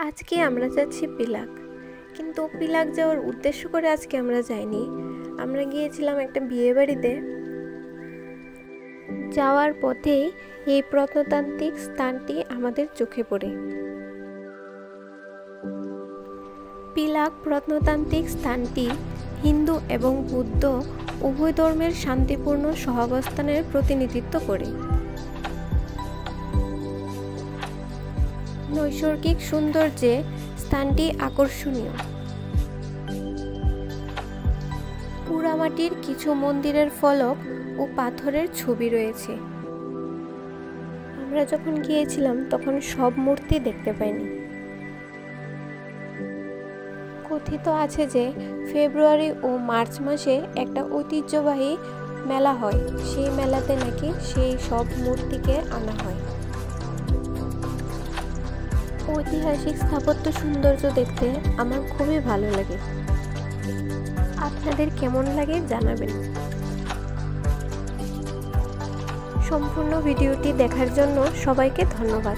আজকে আমরা যাচ্ছি পিলাক, কিন্তু পিলাক যাওয়ার উদ্দেশ্য করে আজকে আমরা যাইনি। আমরা গিয়েছিলাম একটা বিয়ে বাড়িতে। যাওয়ার পথেই এই প্রত্নতান্ত্রিক স্থানটি আমাদের চোখে পড়ে। পিলাক প্রত্নতান্ত্রিক স্থানটি হিন্দু এবং বৌদ্ধ উভয় ধর্মের শান্তিপূর্ণ সহাবস্থানের প্রতিনিধিত্ব করে। নৈসর্গিক সৌন্দর্যে স্থানটি আকর্ষণীয়। পোড়ামাটির কিছু মন্দিরের ফলক ও পাথরের ছবি রয়েছে। আমরা যখন গিয়েছিলাম তখন সব মূর্তি দেখতে পাইনি। কথিত আছে যে ফেব্রুয়ারি ও মার্চ মাসে একটা ঐতিহ্যবাহী মেলা হয়, সেই মেলাতে নাকি সেই সব মূর্তিকে আনা হয়। ঐতিহাসিক স্থাপত্য সৌন্দর্য দেখতে আমার খুবই ভালো লাগে। আপনাদের কেমন লাগে জানাবেন। সম্পূর্ণ ভিডিওটি দেখার জন্য সবাইকে ধন্যবাদ।